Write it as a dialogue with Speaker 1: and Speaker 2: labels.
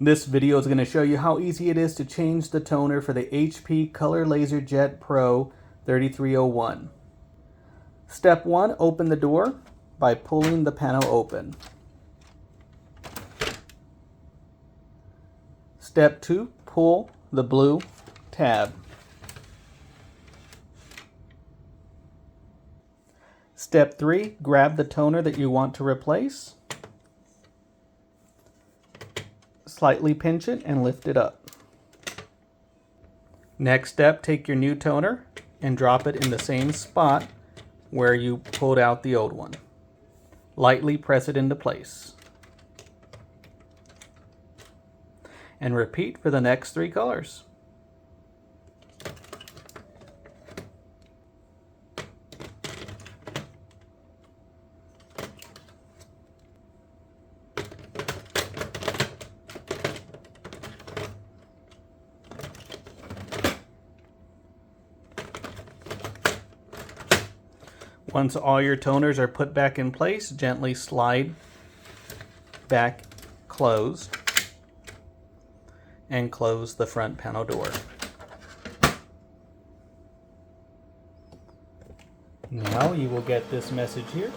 Speaker 1: This video is going to show you how easy it is to change the toner for the HP Color Laserjet Pro 3301. Step 1, open the door by pulling the panel open. Step 2, pull the blue tab. Step 3, grab the toner that you want to replace. Slightly pinch it and lift it up. Next step, take your new toner and drop it in the same spot where you pulled out the old one. Lightly press it into place. And repeat for the next 3 colors. Once all your toners are put back in place, gently slide back closed and close the front panel door. Now you will get this message here.